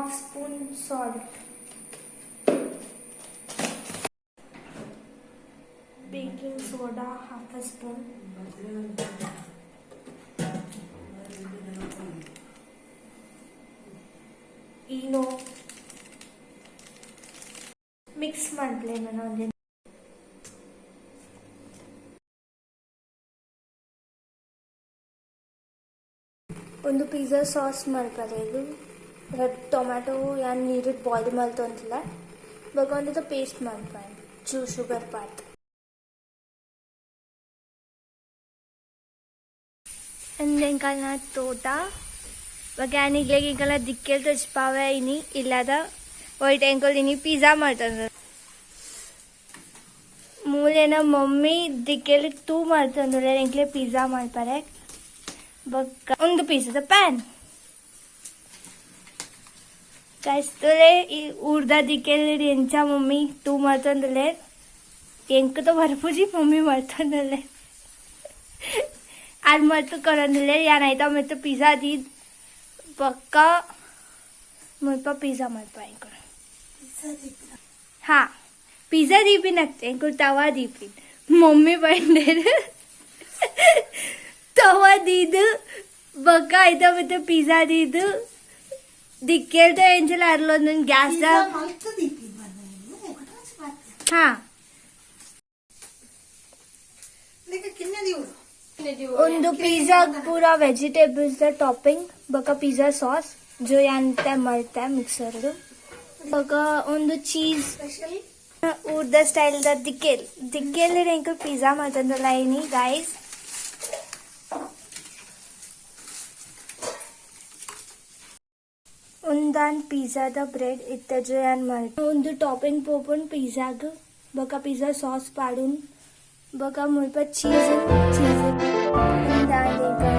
Half spoon salt, baking soda half a spoon, Eno mix ಮಾಡಲೇ ನಾನು ಅದನ್ನ. ಒಂದು ಪಿಜ್ಜಾ ಸಾಸ್ ಮಾಡ್ತಾರೆ. ಇದು ರೆಡ್ ಟೊಮ್ಯಾಟೊ ಯಾನ್ ನೀರಿಟ್ಟು ಬಾಯ್ಲ್ ಮಾಡ್ತು ಅಂತಿಲ್ಲ ಬೇಕಂದ್ರೆ ಪೇಸ್ಟ್ ಮಾಡ್ತಾರೆ ಶುಗರ್ ಪಾರ್ಟ್. ఇంకా నా తోట వగానిగ్లే దిక్కెళ్ళి తెచ్చిపోవే ఇని ఇలాద వైట్ ఎంకల్ ఇని పిజ్జా ಮಾಡ್ತಾರೆ. ಮೂಲೆನ ಮಮ್ಮಿ ದಿಕ್ಕೆಲ್ಲಿ ತೂ ಮಾಡ್ತಂದ್ರೆ ಎಂಕ್ಲೆ ಪಿಜ್ಜಾ ಮಾಡ್ತಾರೆ. ಬಕ್ಕ ಒಂದು ಪೀಸದ ಪ್ಯಾನ್ ಕಾಯಿಸ್ತಲೆ ಈ ಉರ್ದ ದಿಕ್ಕೆಲ್ಲಿ ಎಂಚ ಮಮ್ಮಿ ತೂ ಮಾಡ್ತಂದ್ರೆ ಎಂಕ तो भरपूर जी मम्मी ಮಾಡ್ತಂದ್ರೆ आज मत करंदले या नहीं तो मैं तो पिज्जा दी पक्का मुझे पर पिज्जा मत पाए कर. हाँ पिज्जा दी भी नकते को तवा दी भी मम्मी बंदे तवा दी दो बक्का इधर मैं तो पिज्जा दी दो दिक्के तो एंजल आरलो नन गैस दा. हाँ ಒಂದು ಪಿಜ್ಜಾ ಪೂರಾ ವೆಜಿಟೇಬಲ್ಸ್ ದ ಟಾಪಿಂಗ್ ಬಕ ಪಿಜ್ಜಾ ಸಾಸ್ जो ಅಂತ ಮಾಡ್ತಾ ಮಿಕ್ಸರ್ ಬಕ ಒಂದು ಚೀಸ್ ಉರ್ದ ಸ್ಟೈಲ್ ದ ದಿಕ್ಕೆಲ್ ರೆಂಕ ಪಿಜ್ಜಾ ಮಾಡ್ತಂದಲ್ಲ ಇನಿ ಗೈಸ್. ಒಂದಾನ್ ಪಿಜ್ಜಾದ ಬ್ರೆಡ್ ಇತ್ತ जो ಯಾನ್ ಮಾಡ್ತಾ ಒಂದು ಟಾಪಿಂಗ್ ಪೋಪನ್ ಪಿಜ್ಜಾಗ ಬಕ ಪಿಜ್ಜಾ ಸಾಸ್ ಪಾಡುನ್ बघा मुळपत चीज दाणे